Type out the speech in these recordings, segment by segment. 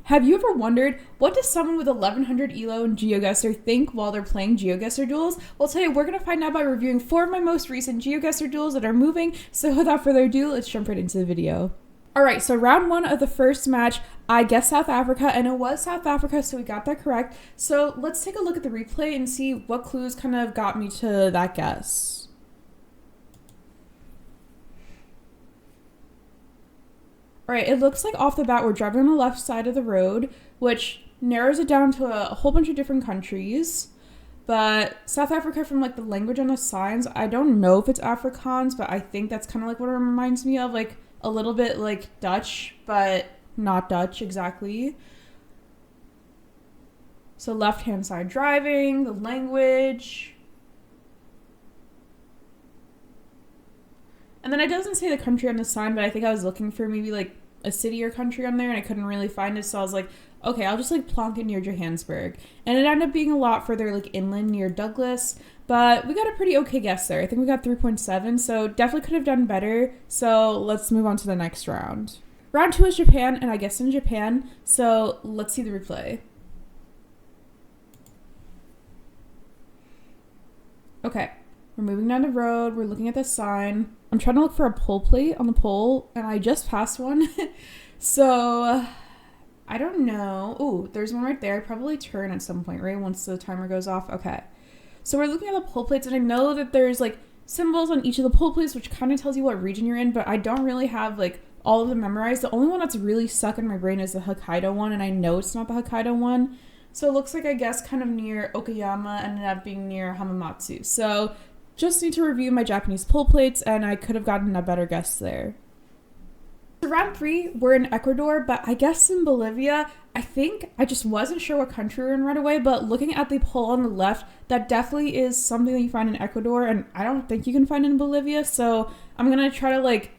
Have you ever wondered, what does someone with 1100 ELO in Geoguessr think while they're playing Geoguessr Duels? Well, today we're going to find out by reviewing 4 of my most recent Geoguessr Duels that are moving, so without further ado, let's jump right into the video. Alright, so round 1 of the first match, I guessed South Africa, and it was South Africa, so we got that correct. So let's take a look at the replay and see what clues kind of got me to that guess. Alright, it looks like off the bat we're driving on the left side of the road, which narrows it down to a whole bunch of different countries. But South Africa, from like the language on the signs, I don't know if it's Afrikaans, but I think that's kind of like what it reminds me of, like a little bit like Dutch, but not Dutch exactly. So left-hand side driving, the language. And then it doesn't say the country on the sign, but I think I was looking for maybe like a city or country on there and I couldn't really find it. So I was like, okay, I'll just like plonk it near Johannesburg. And it ended up being a lot further like inland near Douglas. But we got a pretty okay guess there. I think we got 3.7, so definitely could have done better. So let's move on to the next round. Round 2 is Japan, and I guessed in Japan. So let's see the replay. Okay, we're moving down the road. We're looking at the sign. I'm trying to look for a pole plate on the pole, and I just passed one. So I don't know. Ooh, there's one right there. I'd probably turn at some point, right? Once the timer goes off. Okay. So we're looking at the pole plates, and I know that there's like symbols on each of the pole plates, which kind of tells you what region you're in, but I don't really have like all of them memorized. The only one that's really stuck in my brain is the Hokkaido one, and I know it's not the Hokkaido one. So it looks like I guess kind of near Okayama, ended up being near Hamamatsu. So just need to review my Japanese pole plates, and I could have gotten a better guess there. So round 3, we're in Ecuador, but I guess in Bolivia. I think I just wasn't sure what country we're in right away, but looking at the pole on the left, that definitely is something that you find in Ecuador, and I don't think you can find in Bolivia, so I'm gonna try to like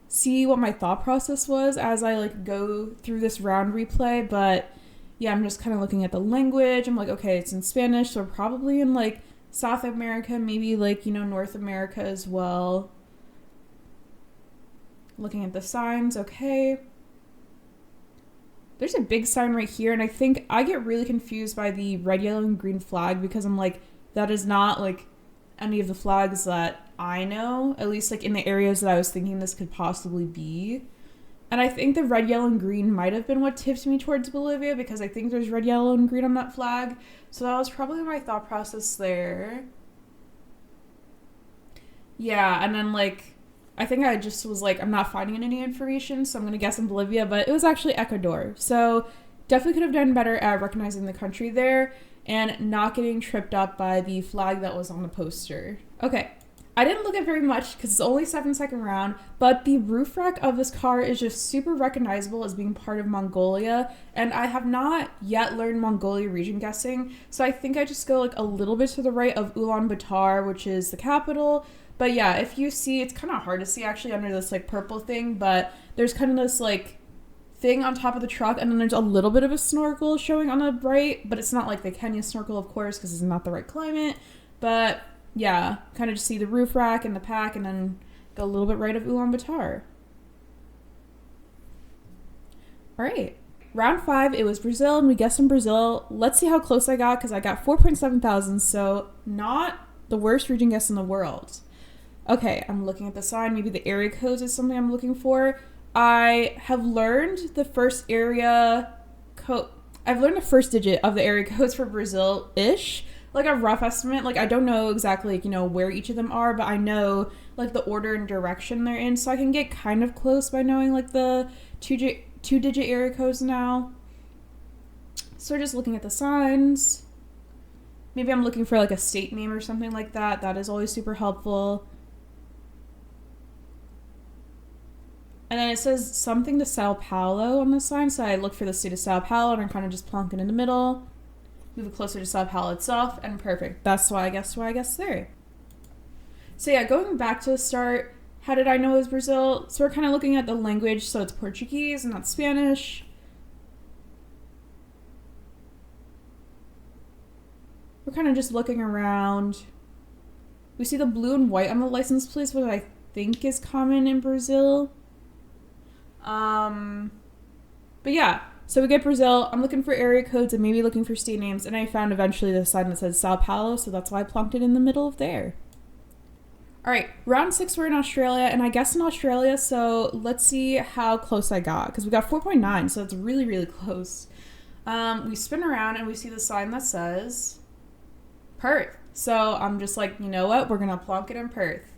see what my thought process was as I like go through this round replay. But yeah, I'm just kind of looking at the language. I'm like, okay, it's in Spanish, so we're probably in like South America, maybe like, you know, North America as well. Looking at the signs, okay. There's a big sign right here, and I think I get really confused by the red, yellow, and green flag because I'm like, that is not like any of the flags that I know, at least like in the areas that I was thinking this could possibly be. And I think the red, yellow, and green might have been what tipped me towards Bolivia because I think there's red, yellow, and green on that flag. So that was probably my thought process there. Yeah, and then like, I think I just was like, I'm not finding any information, so I'm going to guess in Bolivia, but it was actually Ecuador. So definitely could have done better at recognizing the country there and not getting tripped up by the flag that was on the poster. Okay. I didn't look at very much because it's only 7-second round, but the roof rack of this car is just super recognizable as being part of Mongolia, and I have not yet learned Mongolia region guessing, so I think I just go like a little bit to the right of Ulaanbaatar, which is the capital. But yeah, if you see, it's kind of hard to see actually under this like purple thing, but there's kind of this like thing on top of the truck, and then there's a little bit of a snorkel showing on the right, but it's not like the Kenya snorkel, of course, because it's not the right climate. But yeah, kind of just see the roof rack and the pack, and then go a little bit right of Ulaanbaatar. All right. Round 5, it was Brazil, and we guessed in Brazil. Let's see how close I got, because I got 4.7 thousand, so not the worst region guess in the world. Okay, I'm looking at the sign. Maybe the area codes is something I'm looking for. I have learned the first area code. I've learned the first digit of the area codes for Brazil-ish. Like a rough estimate. Like I don't know exactly, like, you know, where each of them are, but I know like the order and direction they're in, so I can get kind of close by knowing like the two-digit area codes now. So just looking at the signs. Maybe I'm looking for like a state name or something like that. That is always super helpful. And then it says something to Sao Paulo on the sign, so I look for the state of Sao Paulo and I kind of just plonk it in the middle. Move it closer to Sao Paulo itself, and perfect. That's why I guess there. So yeah, going back to the start, how did I know it was Brazil? So we're kind of looking at the language, so it's Portuguese and not Spanish. We're kind of just looking around. We see the blue and white on the license plates, which I think is common in Brazil. But yeah, So we get Brazil. I'm looking for area codes and maybe looking for state names, and I found eventually the sign that says Sao Paulo, so that's why I plonked it in the middle of there. All right, round 6, we're in Australia, and I guess in Australia, so let's see how close I got, because we got 4.9, so it's really, really close. We spin around, and we see the sign that says Perth. So I'm just like, you know what? We're going to plonk it in Perth.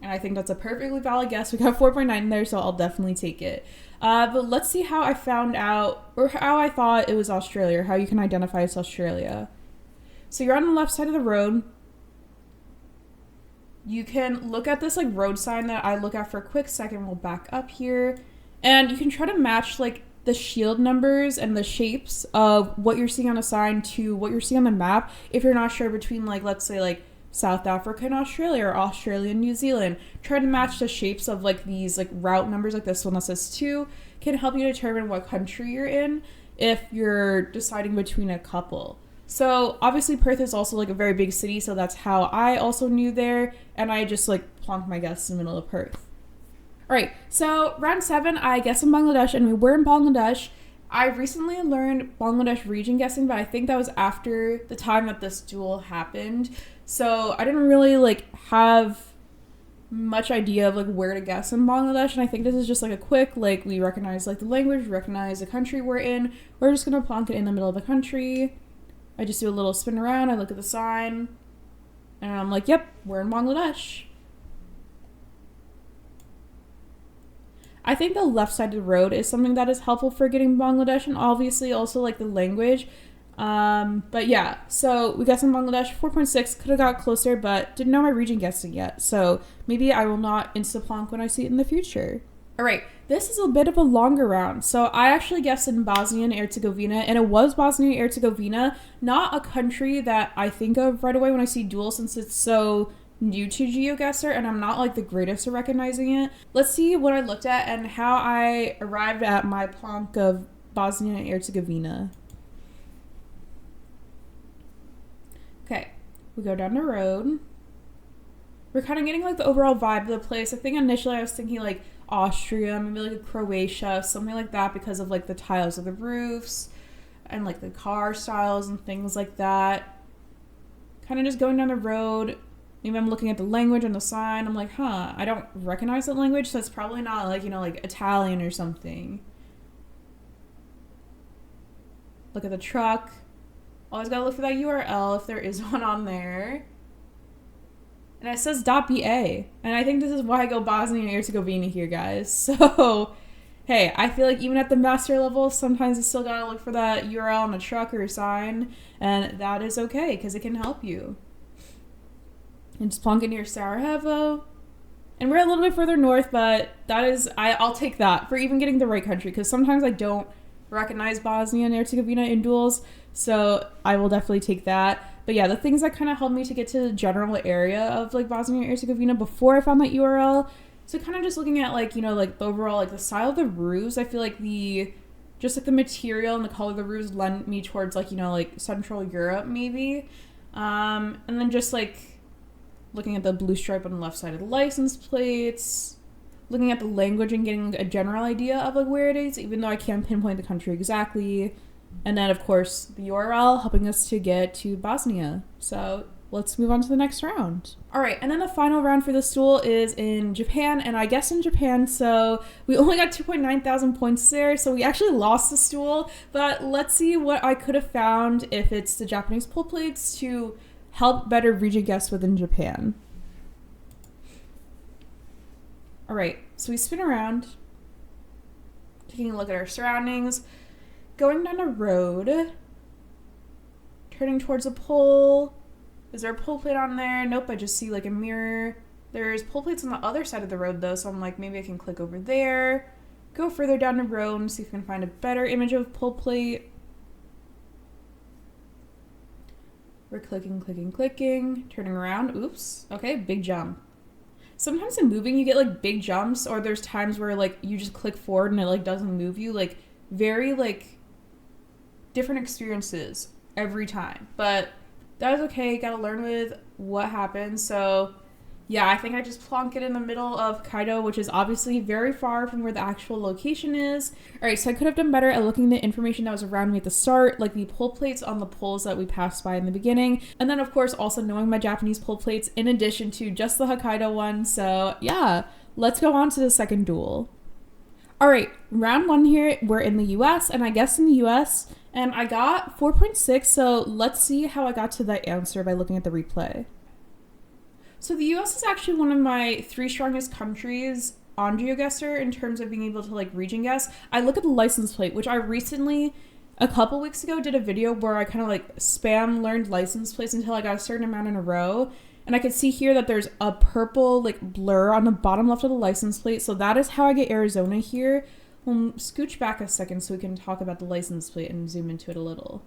And I think that's a perfectly valid guess. We got 4.9 in there, so I'll definitely take it. But let's see how I found out, or how I thought it was Australia, or how you can identify it's Australia. So you're on the left side of the road. You can look at this like road sign that I look at for a quick second. We'll back up here. And you can try to match like the shield numbers and the shapes of what you're seeing on a sign to what you're seeing on the map. If you're not sure between like, let's say like South Africa and Australia, or Australia and New Zealand, try to match the shapes of like these like route numbers, like this one that says 2, can help you determine what country you're in if you're deciding between a couple. So obviously Perth is also like a very big city, so that's how I also knew there, and I just like plonked my guess in the middle of Perth. All right, so round 7, I guess in Bangladesh, and we were in Bangladesh. I recently learned Bangladesh region guessing, but I think that was after the time that this duel happened. So I didn't really like have much idea of like where to guess in Bangladesh, and I think this is just like a quick, like we recognize like the language, recognize the country we're in. We're just gonna plonk it in the middle of the country. I just do a little spin around, I look at the sign, and I'm like, yep, we're in Bangladesh. I think the left side of the road is something that is helpful for getting Bangladesh, and obviously also like the language. But yeah, so we guessed in Bangladesh, 4.6, could have got closer, but didn't know my region guessing yet. So maybe I will not insta-plonk when I see it in the future. All right, this is a bit of a longer round. So I actually guessed in Bosnia and Herzegovina, and it was Bosnia and Herzegovina, not a country that I think of right away when I see Duel, since it's so new to Geoguessr, and I'm not like the greatest at recognizing it. Let's see what I looked at and how I arrived at my plonk of Bosnia and Herzegovina. Okay, we go down the road. We're kind of getting like the overall vibe of the place. I think initially I was thinking like Austria, maybe like a Croatia, something like that, because of like the tiles of the roofs and like the car styles and things like that. Kind of just going down the road. Maybe I'm looking at the language on the sign. I'm like, I don't recognize that language, so it's probably not like, you know, like Italian or something. Look at the truck. Always gotta look for that URL if there is one on there. And it says .ba. And I think this is why I go Bosnia and Herzegovina here, guys. So, hey, I feel like even at the master level, sometimes you still gotta look for that URL on a truck or a sign. And that is okay, because it can help you. And just plonk it near Sarajevo. And we're a little bit further north, but that is, I'll take that for even getting the right country, because sometimes I don't recognize Bosnia and Herzegovina in duels, so I will definitely take that. But yeah, the things that kind of helped me to get to the general area of like Bosnia and Herzegovina before I found that URL, so kind of just looking at like, you know, like the overall like the style of the roofs, I feel like the just like the material and the color of the roofs lend me towards like, you know, like Central Europe maybe, and then just like looking at the blue stripe on the left side of the license plates, looking at the language and getting a general idea of like where it is, even though I can't pinpoint the country exactly. And then of course the URL helping us to get to Bosnia. So let's move on to the next round. All right, and then the final round for this duel is in Japan, and I guess in Japan, so we only got 2.9 thousand points there, so we actually lost this duel, but let's see what I could have found if it's the Japanese pull plates to help better region guess within Japan. All right, so we spin around, taking a look at our surroundings, going down a road, turning towards a pole. Is there a pole plate on there? Nope, I just see like a mirror. There's pole plates on the other side of the road though, so I'm like, maybe I can click over there, go further down the road and see if I can find a better image of a pole plate. We're clicking, turning around. Oops, okay, big jump. Sometimes in moving you get like big jumps, or there's times where like you just click forward and it like doesn't move you. Like very like different experiences every time, but that is okay. Gotta learn with what happens. So Yeah, I think I just plonk it in the middle of Kaido, which is obviously very far from where the actual location is. All right, so I could have done better at looking at the information that was around me at the start, like the pull plates on the poles that we passed by in the beginning. And then, of course, also knowing my Japanese pull plates in addition to just the Hokkaido one. So, yeah, let's go on to the second duel. All right, round 1 here, we're in the US, and I guessed in the US, and I got 4.6, so let's see how I got to that answer by looking at the replay. So the US is actually one of my 3 strongest countries on Geoguessr in terms of being able to like region guess. I look at the license plate, which I recently, a couple weeks ago, did a video where I kind of like spam learned license plates until I got a certain amount in a row. And I could see here that there's a purple like blur on the bottom left of the license plate. So that is how I get Arizona here. We'll scooch back a second so we can talk about the license plate and zoom into it a little.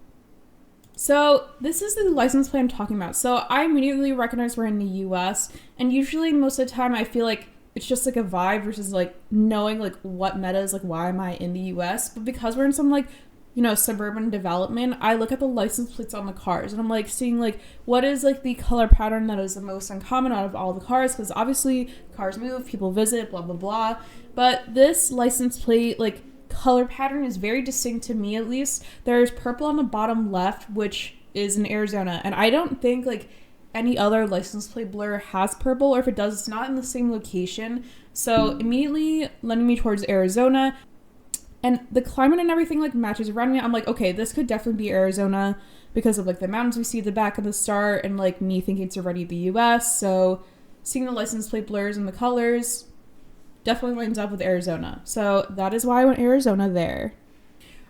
So this is the license plate I'm talking about. So I immediately recognize we're in the US, and usually most of the time I feel like it's just like a vibe versus like knowing like what meta is, like why am I in the US? But because we're in some like, you know, suburban development, I look at the license plates on the cars and I'm like seeing like what is like the color pattern that is the most uncommon out of all the cars, because obviously cars move, people visit, blah blah blah. But this license plate like color pattern is very distinct to me, at least. There's purple on the bottom left, which is in Arizona, and I don't think like any other license plate blur has purple, or if it does, it's not in the same location. So immediately lending me towards Arizona, and the climate and everything like matches around me. I'm like, okay, this could definitely be Arizona because of like the mountains we see at the back of the start, and like me thinking it's already the US. So seeing the license plate blurs and the colors definitely lines up with Arizona. So that is why I went Arizona there.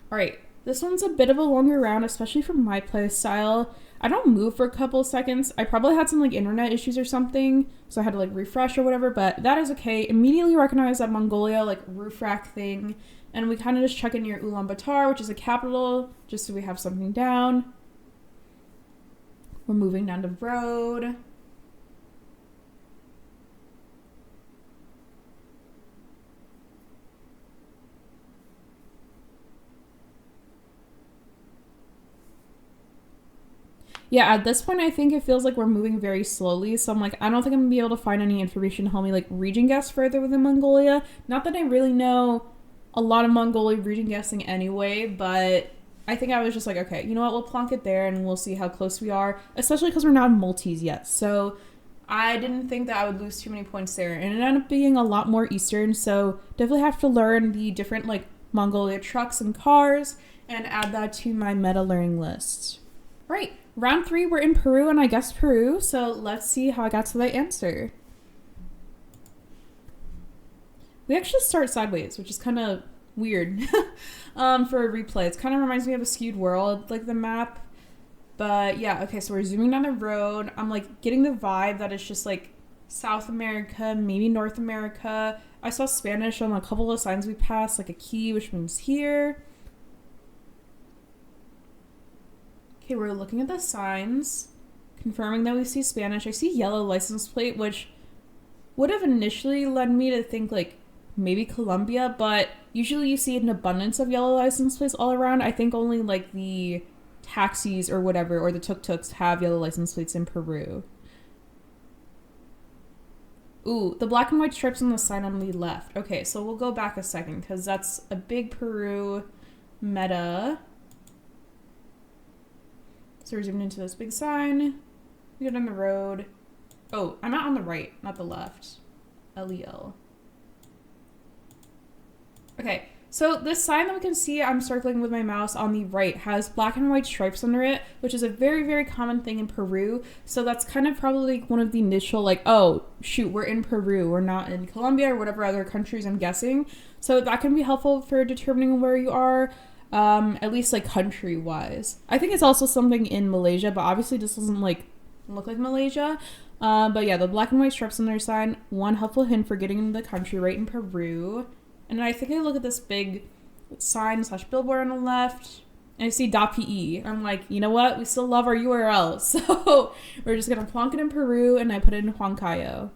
All right, this one's a bit of a longer round, especially for my play style. I don't move for a couple of seconds. I probably had some like internet issues or something, so I had to like refresh or whatever, but that is okay. Immediately recognize that Mongolia like roof rack thing, and we kind of just check in near Ulaanbaatar, which is a capital, just so we have something down. We're moving down the road. Yeah, at this point, I think it feels like we're moving very slowly. So I'm like, I don't think I'm going to be able to find any information to help me like region guess further within Mongolia. Not that I really know a lot of Mongolia region guessing anyway, but I think I was just like, okay, you know what? We'll plonk it there and we'll see how close we are, especially because we're not in multis yet. So I didn't think that I would lose too many points there. And it ended up being a lot more Eastern. So definitely have to learn the different like Mongolia trucks and cars and add that to my meta learning list. Right. Round 3, we're in Peru, and I guessed Peru, so let's see how I got to that answer. We actually start sideways, which is kind of weird for a replay. It kind of reminds me of a skewed world, like the map. But yeah, okay, so we're zooming down the road. I'm like getting the vibe that it's just like South America, maybe North America. I saw Spanish on a couple of signs we passed, like a key, which means here. Okay, we're looking at the signs, confirming that we see Spanish. I see yellow license plate, which would have initially led me to think like maybe Colombia, but usually you see an abundance of yellow license plates all around. I think only like the taxis or whatever, or the tuk-tuks have yellow license plates in Peru. Ooh, the black and white stripes on the sign on the left. Okay, so we'll go back a second because that's a big Peru meta. So we're zooming into this big sign. We go down the road. Oh, I'm out on the right, not the left. LEL. Okay, so this sign that we can see, I'm circling with my mouse on the right, has black and white stripes under it, which is a very, very common thing in Peru. So that's kind of probably one of the initial, like, oh, shoot, we're in Peru. We're not in Colombia or whatever other countries I'm guessing. So that can be helpful for determining where you are. At least like country wise. I think it's also something in Malaysia, but obviously this doesn't like look like Malaysia. But yeah, the black and white stripes on their sign, one helpful hint for getting the country right in Peru. And I think I look at this big sign / billboard on the left, and I see .pe. I'm like, you know what? We still love our URL. So we're just gonna plonk it in Peru, and I put it in Huancayo.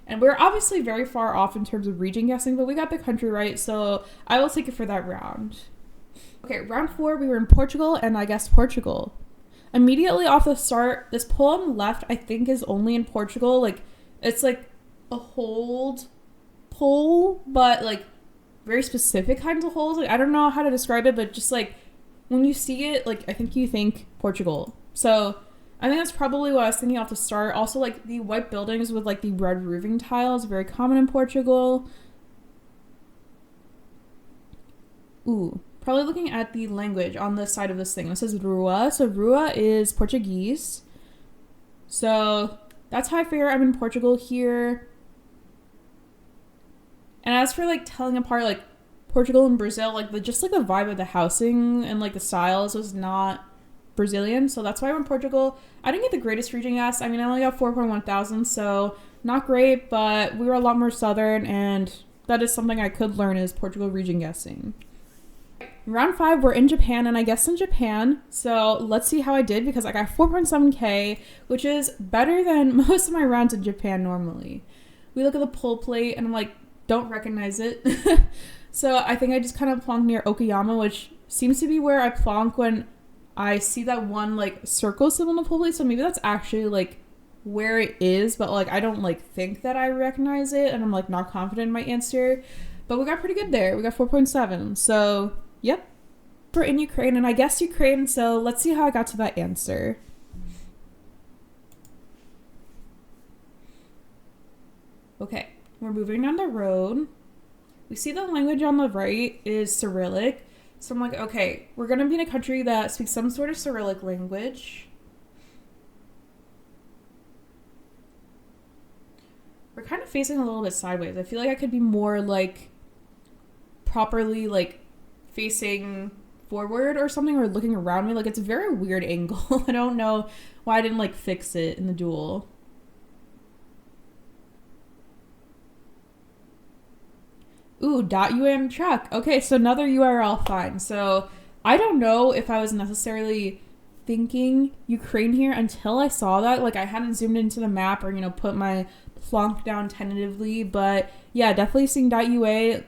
And we're obviously very far off in terms of region guessing, but we got the country right, so I will take it for that round. Okay, round 4, we were in Portugal, and I guessed Portugal. Immediately off the start, this pole on the left, I think, is only in Portugal. Like, it's like a hold pole, but like very specific kinds of holes. Like, I don't know how to describe it, but just like when you see it, like I think you think Portugal. So I think that's probably what I was thinking off the start. Also, like the white buildings with like the red roofing tiles, very common in Portugal. Ooh, probably looking at the language on the side of this thing. It says Rua. So Rua is Portuguese. So that's how I figure I'm in Portugal here. And as for like telling apart like Portugal and Brazil, like the just like the vibe of the housing and like the styles was not Brazilian. So that's why I'm in Portugal. I didn't get the greatest region guess. I mean, I only got 4.1 thousand, so not great, but we were a lot more southern, and that is something I could learn is Portugal region guessing. Round 5, we're in Japan, and I guessed in Japan, so let's see how I did, because I got 4.7k, which is better than most of my rounds in Japan normally. We look at the pull plate, and I'm like, don't recognize it. So I think I just kind of plonked near Okayama, which seems to be where I plonk when I see that one, like, circle symbol on the pull plate, so maybe that's actually, like, where it is, but, like, I don't, like, think that I recognize it, and I'm, like, not confident in my answer. But we got pretty good there. We got 4.7, so... Yep. We're in Ukraine, and I guess Ukraine, so let's see how I got to that answer. Okay, we're moving down the road. We see the language on the right is Cyrillic, so I'm like, okay, we're going to be in a country that speaks some sort of Cyrillic language. We're kind of facing a little bit sideways. I feel like I could be more, like, properly, like, facing forward or something, or looking around me. Like, it's a very weird angle. I don't know why I didn't like fix it in the duel. Ooh, .um track. Okay, so another URL, fine. So I don't know if I was necessarily thinking Ukraine here until I saw that. Like, I hadn't zoomed into the map or, you know, put my plonk down tentatively, but yeah, definitely seeing .ua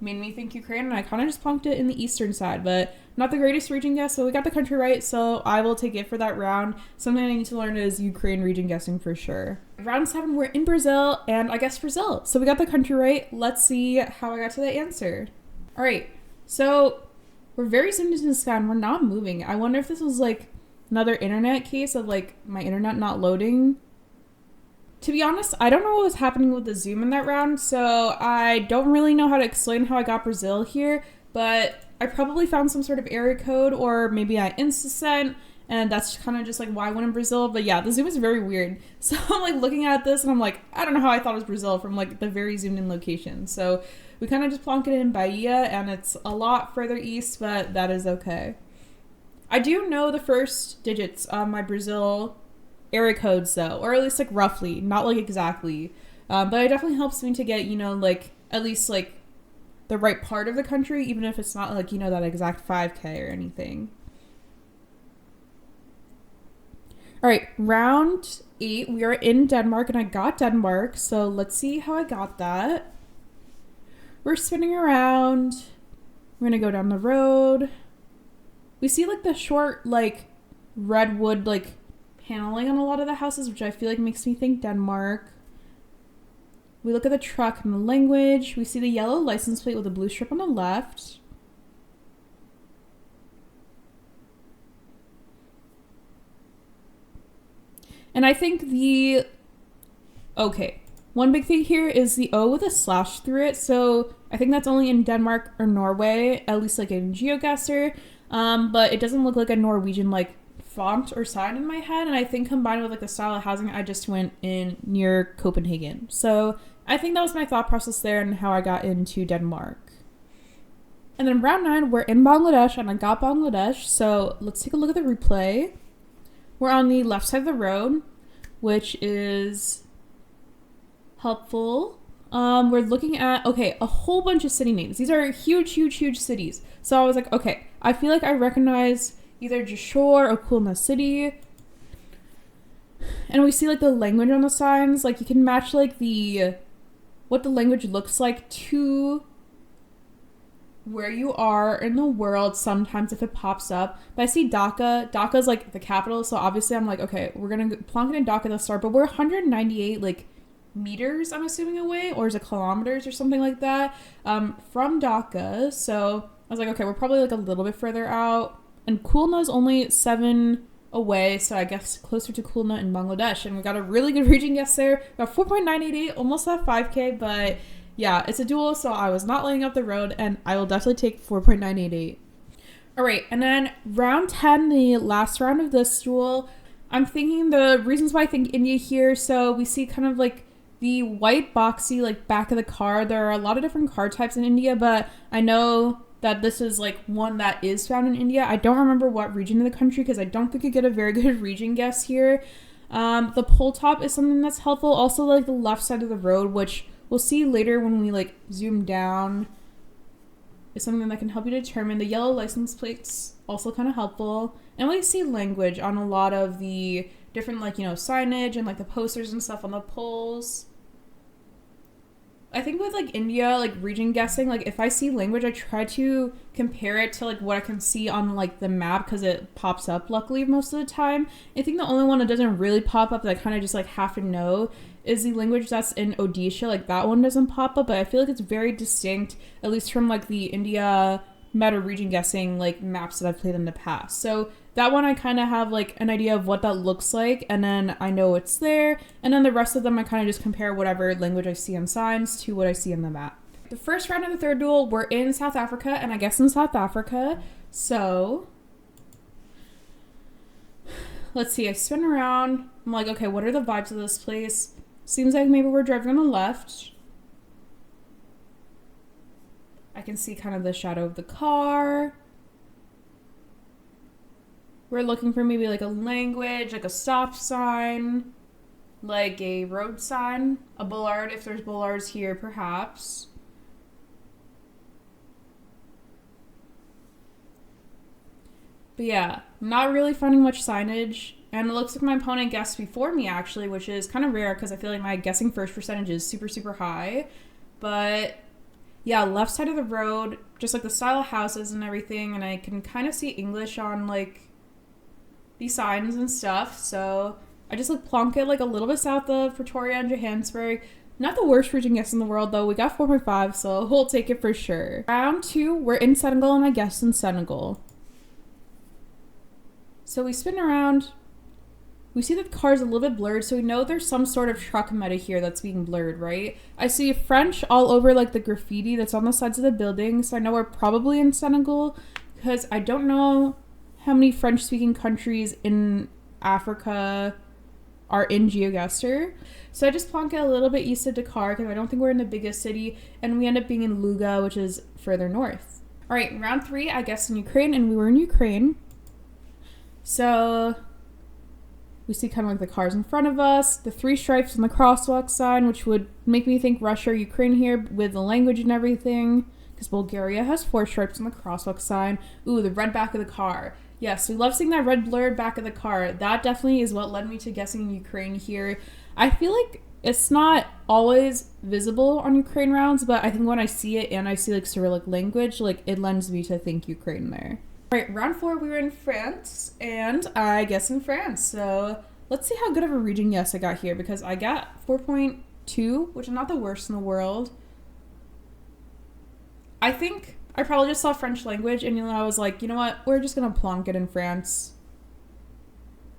made me think Ukraine, and I kind of just plonked it in the eastern side, but not the greatest region guess, so we got the country right, so I will take it for that round. Something I need to learn is Ukraine region guessing for sure. Round 7, we're in Brazil, and I guess Brazil. So we got the country right. Let's see how I got to that answer. All right, so we're very zoomed into the sky, and we're not moving. I wonder if this was like another internet case of like my internet not loading. To be honest, I don't know what was happening with the zoom in that round, so I don't really know how to explain how I got Brazil here, but I probably found some sort of area code, or maybe I insta-sent, and that's kind of just like why I went in Brazil. But yeah, the zoom is very weird. So I'm like looking at this and I'm like, I don't know how I thought it was Brazil from like the very zoomed in location. So we kind of just plonk it in Bahia, and it's a lot further east, but that is okay. I do know the first digits of my Brazil area codes though, or at least like roughly, not like exactly, but it definitely helps me to get, you know, like at least like the right part of the country, even if it's not like, you know, that exact 5k or anything. All right, round 8, we are in Denmark, and I got Denmark, so let's see how I got that. We're spinning around. We're gonna go down the road. We see like the short like redwood like paneling on a lot of the houses, which I feel like makes me think Denmark. We look at the truck and the language. We see the yellow license plate with a blue strip on the left. And I think one big thing here is the O with a slash through it. So I think that's only in Denmark or Norway, at least like in Geoguessr. But it doesn't look like a Norwegian like font or sign in my head, and I think combined with like the style of housing, I just went in near Copenhagen. So I think that was my thought process there and how I got into Denmark. And then round 9, we're in Bangladesh, and I got Bangladesh. So let's take a look at the replay. We're on the left side of the road, which is helpful. We're looking at, okay, a whole bunch of city names. These are huge, huge, huge cities. So I was like, okay, I feel like I recognize either Jashore or Khulna City. And we see like the language on the signs. Like you can match like what the language looks like to where you are in the world sometimes if it pops up. But I see Dhaka. Dhaka is like the capital, so obviously I'm like, okay, we're gonna plonk it in Dhaka at the start, but we're 198 like meters, I'm assuming, away, or is it kilometers or something like that, from Dhaka. So I was like, okay, we're probably like a little bit further out. And Khulna is only 7 away, so I guess closer to Khulna in Bangladesh. And we got a really good region guess there. We got 4.988, almost at 5K, but yeah, it's a duel, so I was not laying up the road, and I will definitely take 4.988. All right, and then round 10, the last round of this duel, I'm thinking the reasons why I think India here. So we see kind of like the white boxy like back of the card. There are a lot of different card types in India, but I know that this is like one that is found in India. I don't remember what region of the country because I don't think you get a very good region guess here. The pole top is something that's helpful. Also like the left side of the road, which we'll see later when we like zoom down, is something that can help you determine. The yellow license plates also kind of helpful. And we see language on a lot of the different like, you know, signage and like the posters and stuff on the poles. I think with like India, like region guessing, like if I see language, I try to compare it to like what I can see on like the map because it pops up luckily most of the time. I think the only one that doesn't really pop up that I kind of just like have to know is the language that's in Odisha. Like that one doesn't pop up, but I feel like it's very distinct, at least from like the India meta region guessing like maps that I've played in the past. So that one I kind of have like an idea of what that looks like, and then I know it's there, and then the rest of them I kind of just compare whatever language I see on signs to what I see in the map. The first round of the third duel, we're in South Africa, and I guess in South Africa. So let's see, I spin around. I'm like, okay, what are the vibes of this place? Seems like maybe we're driving on the left. I can see kind of the shadow of the car. We're looking for maybe like a language, like a stop sign, like a road sign, a bollard if there's bollards here perhaps. But yeah, not really finding much signage. And it looks like my opponent guessed before me actually, which is kind of rare because I feel like my guessing first percentage is super, super high. But yeah, left side of the road, just like the style of houses and everything. And I can kind of see English on like these signs and stuff. So I just like plonk it like a little bit south of Pretoria and Johannesburg. Not the worst region guess in the world though. We got 4.5, so we'll take it for sure. Round 2, we're in Senegal and I guessed in Senegal. So we spin around. We see that the car is a little bit blurred, so we know there's some sort of truck meta here that's being blurred, right? I see French all over like the graffiti that's on the sides of the building, so I know we're probably in Senegal because I don't know how many French-speaking countries in Africa are in Geoguessr. So I just plonk it a little bit east of Dakar because I don't think we're in the biggest city, and we end up being in Luga, which is further north. All right, round 3, I guessed in Ukraine, and we were in Ukraine. So we see kind of like the cars in front of us, the 3 stripes on the crosswalk sign, which would make me think Russia or Ukraine here with the language and everything, because Bulgaria has 4 stripes on the crosswalk sign. Ooh, the red back of the car. Yes, we love seeing that red blurred back of the car. That definitely is what led me to guessing Ukraine here. I feel like it's not always visible on Ukraine rounds, but I think when I see it and I see like Cyrillic language, like it lends me to think Ukraine there. All right, round 4, we were in France, and I guess in France. So let's see how good of a region guess I got here, because I got 4.2, which is not the worst in the world. I think I probably just saw French language, and I was like, you know what, we're just gonna plonk it in France.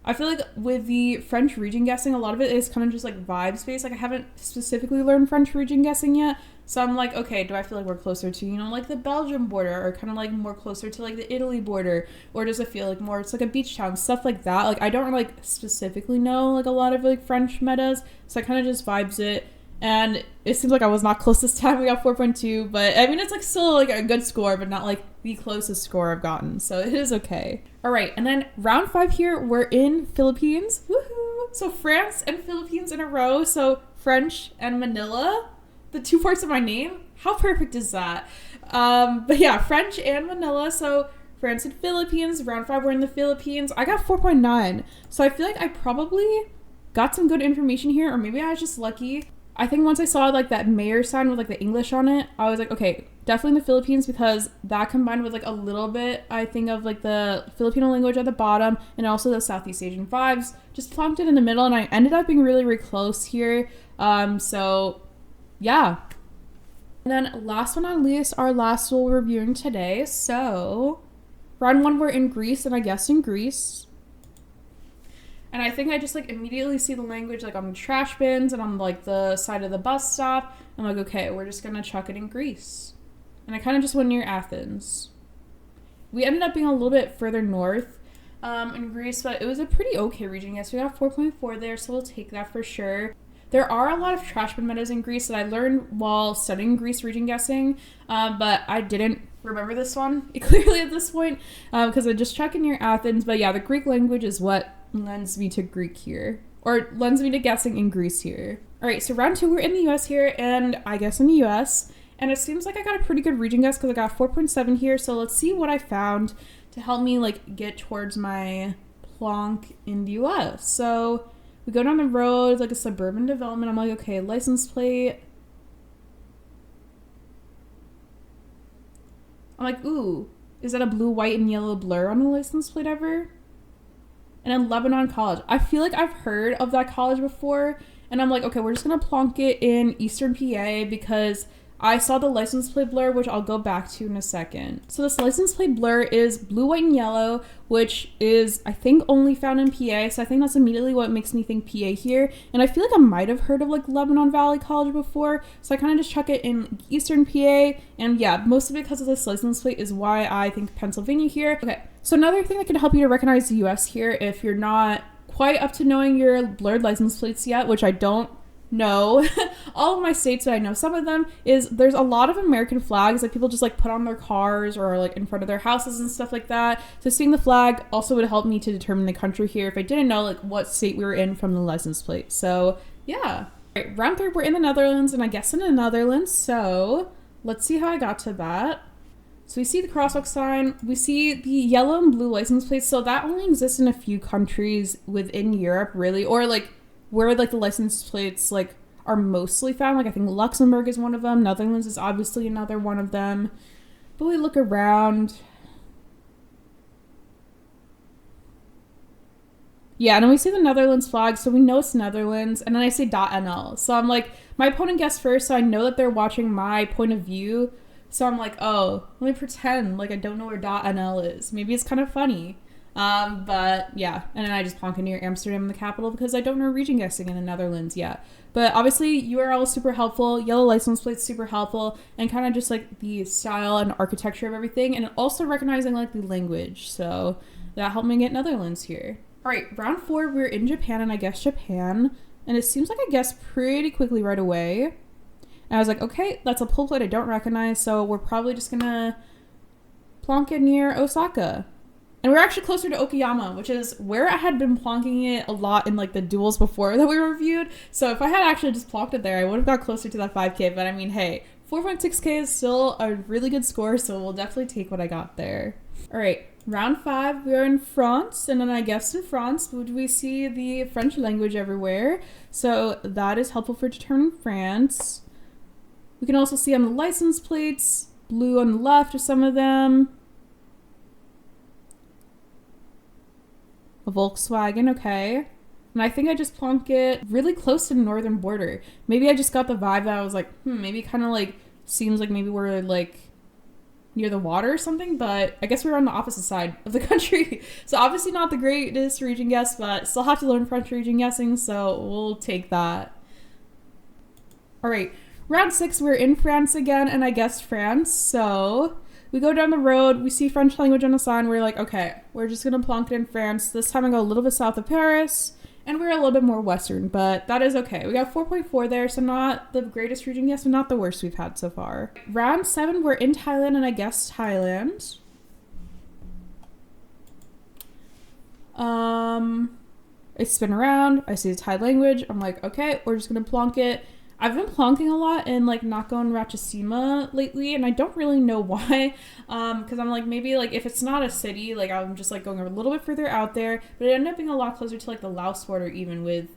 I feel like with the French region guessing, a lot of it is kind of just like vibes based. Like I haven't specifically learned French region guessing yet. So I'm like, okay, do I feel like we're closer to, like the Belgium border, or kind of like more closer to like the Italy border? Or does it feel like more, it's like a beach town, stuff like that. Like I don't like specifically know like a lot of like French metas. So I kind of just vibes it. And it seems like I was not close this time. We got 4.2, but I mean, it's like still like a good score, but not like the closest score I've gotten. So it is okay. All right. And then round 5 here, we're in Philippines. Woohoo! So France and Philippines in a row. So French and Manila, the 2 parts of my name. How perfect is that? But yeah, French and Manila. So France and Philippines. Round 5, we're in the Philippines. I got 4.9. So I feel like I probably got some good information here, or maybe I was just lucky. I think once I saw like that mayor sign with like the English on it, I was like, okay, definitely the Philippines, because that combined with like a little bit, I think, of like the Filipino language at the bottom and also the Southeast Asian vibes, just plonked it in the middle, and I ended up being really, really close here. So yeah. And then last but not least, our last duel we're reviewing today. So round 1, we're in Greece, and I guessed in Greece. And I think I just like immediately see the language like on the trash bins and on like the side of the bus stop. I'm like, okay, we're just gonna chuck it in Greece. And I kind of just went near Athens. We ended up being a little bit further north in Greece, but it was a pretty okay region. Yes, we got 4.4 there, so we'll take that for sure. There are a lot of trash bin metas in Greece that I learned while studying Greece region guessing, but I didn't remember this one clearly at this point because I just checked in near Athens. But yeah, the Greek language is what lends me to Greek here, or lends me to guessing in Greece here. All right, so round 2, we're in the US here, and I guess in the US, and it seems like I got a pretty good region guess because I got 4.7 here. So let's see what I found to help me like get towards my plonk in the US. So we go down the road, like a suburban development. I'm like, okay, license plate. I'm like, ooh, is that a blue, white, and yellow blur on the license plate ever? And then Lebanon College. I feel like I've heard of that college before. And I'm like, okay, we're just going to plonk it in Eastern PA because I saw the license plate blur, which I'll go back to in a second. So this license plate blur is blue, white, and yellow, which is, I think, only found in PA. So I think that's immediately what makes me think PA here. And I feel like I might have heard of like Lebanon Valley College before. So I kind of just chuck it in Eastern PA. And yeah, mostly because of this license plate is why I think Pennsylvania here. Okay, so another thing that can help you to recognize the US here if you're not quite up to knowing your blurred license plates yet, which I don't know all of my states, but I know some of them, is there's a lot of American flags that people just like put on their cars or like in front of their houses and stuff like that. So seeing the flag also would help me to determine the country here if I didn't know like what state we were in from the license plate. So yeah. All right, round 3, we're in the Netherlands, and I guess in the Netherlands. So let's see how I got to that. So we see the crosswalk sign, we see the yellow and blue license plates. So that only exists in a few countries within Europe, really, or like where like the license plates like are mostly found. Like I think Luxembourg is one of them. Netherlands is obviously another one of them. But we look around. Yeah, and then we see the Netherlands flag, so we know it's Netherlands. And then I say .nl. So I'm like, my opponent guessed first, so I know that they're watching my point of view. So I'm like, oh, let me pretend like I don't know where .nl is. Maybe it's kind of funny. But yeah, and then I just plonk it near Amsterdam, the capital, because I don't know region guessing in the Netherlands yet. But obviously URL is super helpful, yellow license plate's super helpful, and kind of just like the style and architecture of everything, and also recognizing like the language. So that helped me get Netherlands here. All right, round 4, we're in Japan, and I guess Japan, and it seems like I guessed pretty quickly right away. And I was like, okay, that's a pull plate I don't recognize, so we're probably just gonna plonk it near Osaka. And we're actually closer to Okayama, which is where I had been plonking it a lot in like the duels before that we reviewed. So if I had actually just plonked it there, I would have got closer to that 5K. But I mean, hey, 4.6K is still a really good score, so we'll definitely take what I got there. All right, round 5, we are in France, and then I guess in France, we see the French language everywhere. So that is helpful for determining France. We can also see on the license plates, blue on the left are some of them. A Volkswagen, okay. And I think I just plonk it really close to the northern border. Maybe I just got the vibe that I was like, maybe kind of like seems like maybe we're like near the water or something, but I guess we're on the opposite side of the country. So obviously not the greatest region guess, but still have to learn French region guessing, so we'll take that. All right, round 6, we're in France again, and I guessed France, so we go down the road, we see French language on the sign, we're like, okay, we're just gonna plonk it in France. This time I go a little bit south of Paris, and we're a little bit more western, but that is okay. We got 4.4 there, so not the greatest region guess, but not the worst we've had so far. Round 7, we're in Thailand, and I guessed Thailand. I spin around, I see the Thai language, I'm like, okay, we're just gonna plonk it. I've been plonking a lot in like Nakhon and Ratchasima lately, and I don't really know why, because I'm like, maybe like if it's not a city, like I'm just like going a little bit further out there, but it ended up being a lot closer to like the Laos border, even with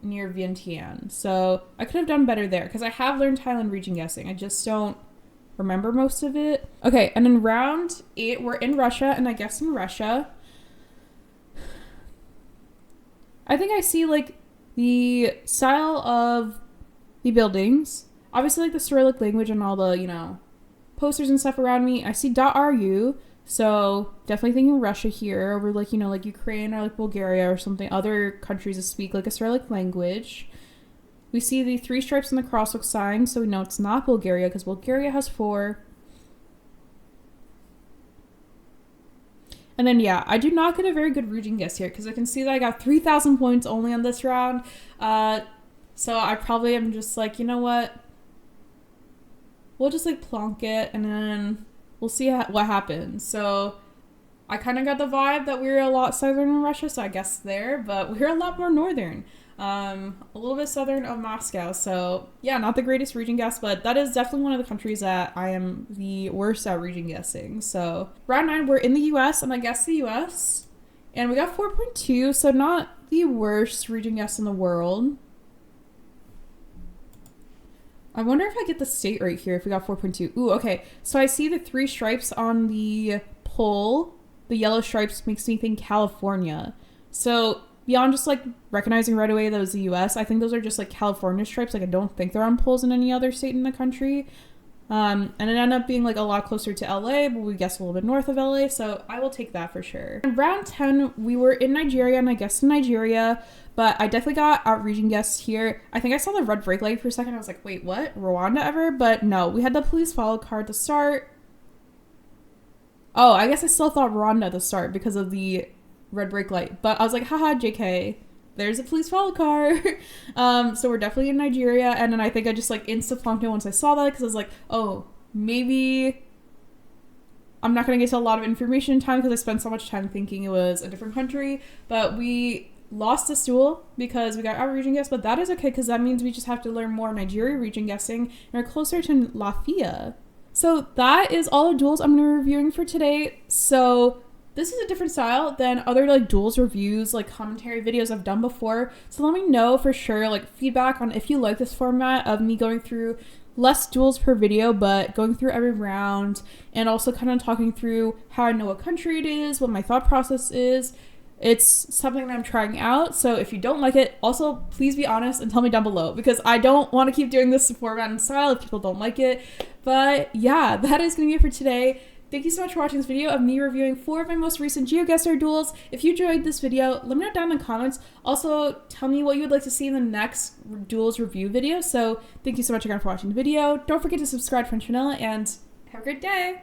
near Vientiane. So I could have done better there, because I have learned Thailand region guessing, I just don't remember most of it. Okay, and then round 8, we're in Russia, and I guess in Russia, I think I see like the style of the buildings. Obviously, like the Cyrillic language and all the, you know, posters and stuff around me. I see .ru, so definitely thinking Russia here over like, you know, like Ukraine or like Bulgaria or something. Other countries that speak like a Cyrillic language. We see the 3 stripes in the crosswalk sign, so we know it's not Bulgaria because Bulgaria has 4. And then, yeah, I do not get a very good region guess here because I can see that I got 3,000 points only on this round. So I probably am just like, you know what? We'll just like plonk it and then we'll see what happens. So I kind of got the vibe that we're a lot southern in Russia, so I guess there, but we're a lot more northern. A little bit southern of Moscow. So yeah, not the greatest region guess, but that is definitely one of the countries that I am the worst at region guessing. So round 9, we're in the US and I guessed the US and we got 4.2. So not the worst region guess in the world. I wonder if I get the state right here if we got 4.2. Ooh, okay. So I see the 3 stripes on the pole. The yellow stripes makes me think California. So beyond just like recognizing right away that it was the US, I think those are just like California stripes. Like I don't think they're on poles in any other state in the country. And it ended up being like a lot closer to LA, but we guessed a little bit north of LA. So I will take that for sure. In round 10, we were in Nigeria and I guessed in Nigeria, but I definitely got out region guessed here. I think I saw the red brake light for a second. I was like, wait, what? Rwanda ever? But no, we had the police follow car at the start. Oh, I guess I still thought Rwanda at the start because of the red brake light, but I was like, haha, JK, there's a police follow car. So we're definitely in Nigeria, and then I think I just like insta-flunked it once I saw that because I was like, oh, maybe I'm not gonna get to a lot of information in time because I spent so much time thinking it was a different country, but we lost this duel because we got our region guess, but that is okay because that means we just have to learn more Nigeria region guessing and are closer to Lafia. So that is all the duels I'm gonna be reviewing for today. So this is a different style than other like duels reviews, like commentary videos I've done before. So let me know for sure, like feedback on if you like this format of me going through less duels per video, but going through every round and also kind of talking through how I know what country it is, what my thought process is. It's something that I'm trying out. So if you don't like it, also please be honest and tell me down below because I don't want to keep doing this format and style if people don't like it. But yeah, that is going to be it for today. Thank you so much for watching this video of me reviewing 4 of my most recent Geoguessr duels. If you enjoyed this video, let me know down in the comments. Also, tell me what you would like to see in the next duels review video. So thank you so much again for watching the video. Don't forget to subscribe to my channel and have a great day.